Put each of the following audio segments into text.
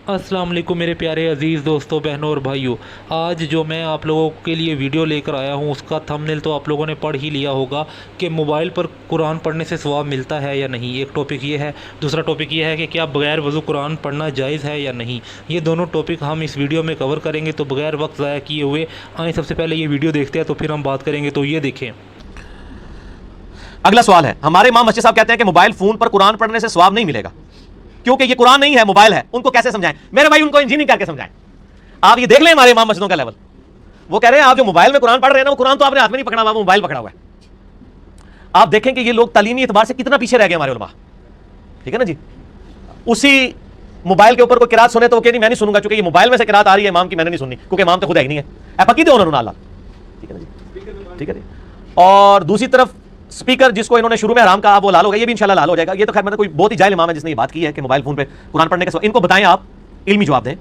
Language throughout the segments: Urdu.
السلام علیکم میرے پیارے عزیز دوستوں، بہنوں اور بھائیوں۔ آج جو میں آپ لوگوں کے لیے ویڈیو لے کر آیا ہوں اس کا تھمبنیل تو آپ لوگوں نے پڑھ ہی لیا ہوگا کہ موبائل پر قرآن پڑھنے سے ثواب ملتا ہے یا نہیں۔ ایک ٹاپک یہ ہے، دوسرا ٹاپک یہ ہے کہ کیا بغیر وضو قرآن پڑھنا جائز ہے یا نہیں۔ یہ دونوں ٹاپک ہم اس ویڈیو میں کور کریں گے، تو بغیر وقت ضائع کیے ہوئے آئیں سب سے پہلے یہ ویڈیو دیکھتے ہیں تو پھر ہم بات کریں گے۔ تو یہ دیکھیں، اگلا سوال ہے، ہمارے امام مسجد صاحب کہتے ہیں کہ موبائل فون پر قرآن پڑھنے سے ثواب نہیں ملے گا کیونکہ یہ قرآن نہیں ہے، موبائل ہے۔ ان کو کیسے سمجھائیں؟ میرے بھائی ان کو انجینئرنگ کر کے سمجھائیں۔ آپ یہ دیکھ لیں ہمارے امام مسجدوں کا لیول، وہ کہہ رہے ہیں آپ جو موبائل میں قرآن پڑھ رہے ہیں نا، وہ قرآن تو آپ نے ہاتھ میں نہیں پکڑا ہوا، وہ موبائل پکڑا ہوا ہے۔ آپ دیکھیں کہ یہ لوگ تعلیمی اعتبار سے کتنا پیچھے رہ گئے ہمارے علماء، ٹھیک ہے نا جی۔ اسی موبائل کے اوپر کوئی قرات سنے تو وہ کہ نہیں میں نہیں سنوں گا، چونکہ یہ موبائل میں سے قرات آ رہی ہے امام کی، میں نے نہیں سننی کیونکہ امام تو خود ہے ہی نہیں ہے۔ آپ پکی دے انہوں نے اللہ، ٹھیک ہے نا جی، ٹھیک ہے جی۔ اور دوسری طرف اسپیکر جس کو انہوں نے شروع میں حرام کہا وہ لال ہو گیا، یہ بھی انشاءاللہ لال ہو جائے گا۔ یہ تو خیر مطلب کوئی بہت ہی جاہل امام ہے جس نے یہ بات کی ہے کہ موبائل فون پہ قرآن پڑھنے کا۔ ان کو بتائیں، آپ علمی جواب دیں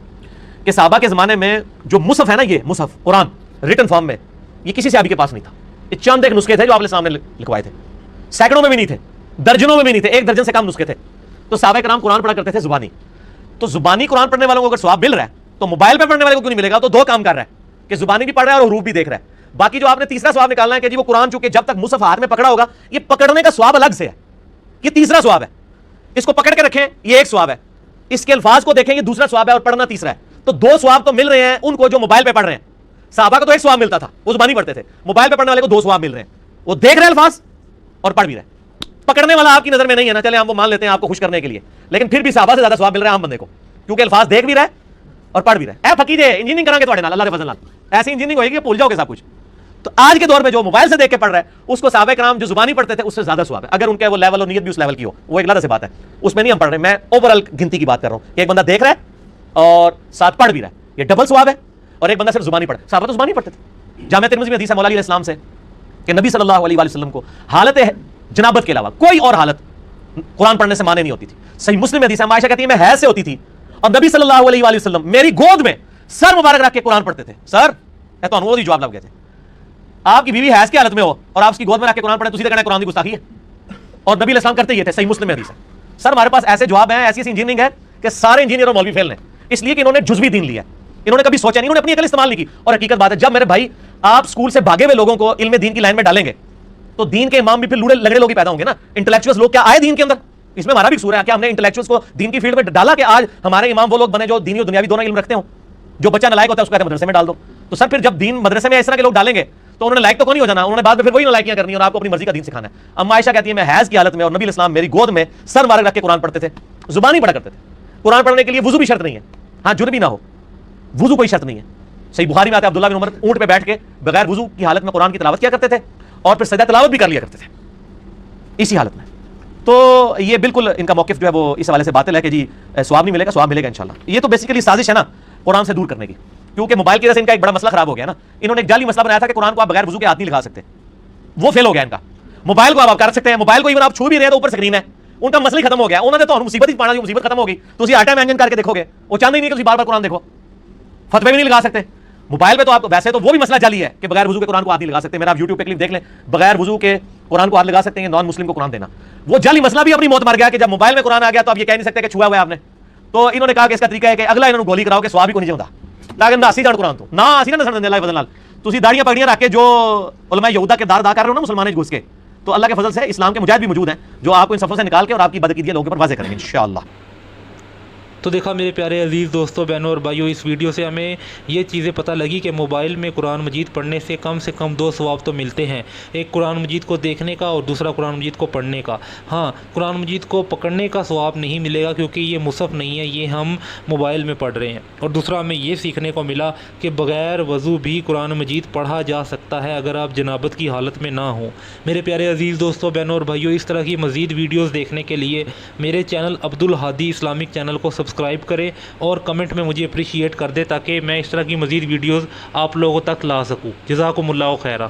کہ صحابہ کے زمانے میں جو مصحف ہے نا، یہ مصحف قرآن ریٹن فارم میں، یہ کسی صحابی کے پاس نہیں تھا۔ یہ چند ایک نسخے تھے جو آپ نے سامنے لکھوائے تھے، سینکڑوں میں بھی نہیں تھے، درجنوں میں بھی نہیں تھے، ایک درجن سے کم نسخے تھے۔ تو صحابہ کرام قرآن پڑھا کرتے تھے زبانی۔ تو زبانی قرآن پڑھنے والوں کو اگر ثواب مل رہا ہے تو موبائل پہ پڑھنے والے کو کیوں نہیں ملے گا؟ تو دو کام کر رہا ہے کہ زبانی بھی پڑھ رہا ہے اور حروف بھی دیکھ رہا ہے۔ باقی جو آپ نے تیسرا ثواب نکالنا ہے کہ جی وہ قرآن چونکہ جب تک مصحف ہاتھ میں پکڑا ہوگا، یہ پکڑنے کا ثواب الگ سے ہے، یہ تیسرا ثواب ہے۔ اس کو پکڑ کے رکھیں، یہ ایک ثواب ہے، اس کے الفاظ کو دیکھیں، یہ دوسرا ثواب ہے، اور پڑھنا تیسرا ہے۔ تو دو ثواب تو مل رہے ہیں ان کو جو موبائل پہ پڑھ رہے ہیں۔ صحابہ کو تو ایک ثواب ملتا تھا، وہ زبانی پڑھتے تھے، موبائل پہ پڑھنے والے کو دو ثواب مل رہے ہیں، وہ دیکھ رہے الفاظ اور پڑھ بھی رہے۔ پکڑنے والا آپ کی نظر میں نہیں ہے نا، چلے ہم وہ مان لیتے ہیں آپ کو خوش کرنے کے لیے، لیکن پھر بھی صحابہ سے زیادہ ثواب مل رہا ہے عام بندے کو، کیونکہ الفاظ دیکھ بھی رہا ہے اور پڑھ بھی رہا ہے۔ اے فقیر انجینئرنگ کریں گے تھوڑے نال، اللہ کے فضل نال ایسی انجینئرنگ ہوئے گی کہ بھول جاؤ گے سب کچھ۔ تو آج کے دور میں جو موبائل سے دیکھ کے پڑھ رہا ہے اس کو صحابہ کرام جو زبانی پڑھتے تھے اس سے زیادہ ثواب ہے، اگر ان کے وہ لیول اور نیت بھی اس لیول کی ہو، وہ ایک علیحدہ سے بات ہے، اس میں نہیں ہم پڑھ رہے ہیں۔ میں اوور آل گنتی کی بات کر رہا ہوں کہ ایک بندہ دیکھ رہا ہے اور ساتھ پڑھ بھی رہا ہے، یہ ڈبل ثواب ہے۔ اور ایک بندہ صرف زبانی پڑھے، صحابہ تو زبانی پڑھتے تھے۔ جامع ترمذی میں حدیث ہے مولا علیہ السلام سے کہ نبی صلی اللہ علیہ وسلم کو حالت جنابت کے علاوہ کوئی اور حالت قرآن پڑھنے سے مانے نہیں ہوتی تھی۔ صحیح مسلم میں حدیث ہے، عائشہ کہتی ہے میں حیض سے ہوتی تھی اور نبی صلی اللہ علیہ وسلم میری گود میں سر مبارک رکھ کے قرآن پڑھتے تھے۔ سر اے تو انہوں نے جواب لگ گئے تھے، آپ کی بیوی حیض کی حالت میں ہو اور آپ اس کی گود میں رکھ کے قرآن پڑھیں تو سیدھے کہنا قرآن کی گستاخی ہے، اور نبی علیہ السلام کرتے یہ تھے۔ صحیح مسلم میں حدیث ہے۔ سر ہمارے پاس ایسے جواب ہیں، ایسی انجینئرنگ ہے کہ سارے انجینئر اور مولوی فیل ہیں، اس لیے کہ انہوں نے جزوی دین لیا، انہوں نے کبھی سوچا نہیں، انہوں نے اپنی عقل استعمال نہیں کی۔ اور حقیقت بات ہے، جب میرے بھائی آپ اسکول سے بھاگے ہوئے لوگوں کو علم دین کی لائن میں ڈالیں گے تو دین کے امام بھی پھر لوڑے لگڑے لوگ ہی پیدا ہوں گے نا، انٹلیکچوئلز لوگ کیا آئے دین کے اندر؟ اس میں ہمارا بھی قصور ہے کہ ہم نے انٹلیکچوئلز کو دین کی فیلڈ میں ڈالا کہ آج ہمارے امام وہ لوگ بنے جو دینی اور دنیاوی دونوں علم رکھتے ہوں۔ جو بچہ نالائق ہوتا ہے اس کو کہتے ہیں مدرسے میں ڈال دو۔ تو سر پھر جب دین مدرسے میں اس طرح کے لوگ ڈالیں گے تو انہوں نے لائق تو نہیں ہو جانا، انہوں نے بعد میں پھر وہی نالائکیاں کرنی اور آپ کو اپنی مرضی کا دین سکھانا ہے۔ اما عائشہ کہتی ہے میں حیض کی حالت میں اور نبی علیہ السلام میری گود میں سر مبارک رکھ کے قرآن پڑھتے تھے، زبانی پڑھا کرتے تھے۔ قرآن پڑھنے کے لیے وضو بھی شرط نہیں ہے، ہاں جرم بھی نہ ہو، وضو کوئی شرط نہیں ہے۔ صحیح بخاری میں آتا ہے عبداللہ بن عمر اونٹ پہ بیٹھ کے بغیر وضو کی حالت میں قرآن کی تلاوت کیا کرتے تھے اور پھر سجدہ تلاوت بھی کر لیا کرتے تھے اسی حالت میں۔ تو یہ بالکل ان کا موقف جو ہے وہ اس حوالے سے باطل ہے کہ جی ثواب نہیں ملے گا، ثواب ملے گا انشاءاللہ۔ یہ تو بیسیکلی سازش ہے نا قرآن سے دور کرنے کی، کیونکہ موبائل کی وجہ سے ان کا ایک بڑا مسئلہ خراب ہو گیا نا۔ انہوں نے ایک جعلی مسئلہ بنایا تھا کہ قرآن کو آپ بغیر وضو کے ہاتھ نہیں لگا سکتے، وہ فیل ہو گیا ان کا۔ موبائل کو آپ کر سکتے ہیں، موبائل کو ایون آپ چھو بھی رہے ہیں تو اوپر اسکرین ہے، ان کا مسئلہ ہی ختم ہو گیا۔ انہوں نے تو مصیبت ہی پانا، جو مصیبت ختم ہو گئی تو اسی ہر ٹائم انجن کر کے دیکھو گے، وہ چاہتے ہی نہیں کہ بار بار قرآن دیکھو، فتوے بھی نہیں لگا سکتے۔ موبائل پہ تو آپ ویسے تو وہ بھی مسئلہ جعلی ہے کہ بغیر وضو کے قرآن کو ہاتھ نہیں لگا سکتے۔ میرا آپ یوٹیوب پہ کلپ دیکھ لیں، بغیر وضو کے قرآن کو ہاتھ لگا سکتے ہیں، نان مسلم کو قرآن دینا، وہ جعلی مسئلہ بھی اپنی موت مر گیا کہ جب موبائل میں قرآن آ گیا تو آپ یہ کہہ نہیں سکتے کہ چھوا ہوا ہے آپ نے۔ تو انہوں نے کہا کہ اس کا طریقہ ہے کہ اگلا انہوں نے گولی کراؤ کہ ثواب ہی کو نہیں جاؤں گا، لیکن اسی جان قرآن تو نہ اسی نہ سن اللہ فضل نال تسی داڑیاں پگڑیاں رکھ کے جو علماء یہودا کے دار ادا کر رہے ہو نا مسلمانوں گھس کے، تو اللہ کے فضل سے اسلام کے مجاہد بھی موجود ہیں جو آپ کو ان صفوں سے نکال کے اور آپ کی بدعقیدگی لوگوں پر واضح کریں گے انشاءاللہ۔ تو دیکھا میرے پیارے عزیز دوستوں، بہنوں اور بھائیوں، اس ویڈیو سے ہمیں یہ چیزیں پتہ لگی کہ موبائل میں قرآن مجید پڑھنے سے کم دو ثواب تو ملتے ہیں، ایک قرآن مجید کو دیکھنے کا اور دوسرا قرآن مجید کو پڑھنے کا۔ ہاں قرآن مجید کو پکڑنے کا ثواب نہیں ملے گا کیونکہ یہ مصحف نہیں ہے، یہ ہم موبائل میں پڑھ رہے ہیں۔ اور دوسرا ہمیں یہ سیکھنے کو ملا کہ بغیر وضو بھی قرآن مجید پڑھا جا سکتا ہے اگر آپ جنابت کی حالت میں نہ ہوں۔ میرے پیارے عزیز دوستوں، بہنوں اور بھائیوں، اس طرح کی مزید ویڈیوز دیکھنے کے لیے میرے چینل عبدالہادی اسلامک چینل کو سبسکرائب کریں اور کمنٹ میں مجھے اپریشیٹ کر دے تاکہ میں اس طرح کی مزید ویڈیوز آپ لوگوں تک لا سکوں۔ جزاکم اللہ خیرہ۔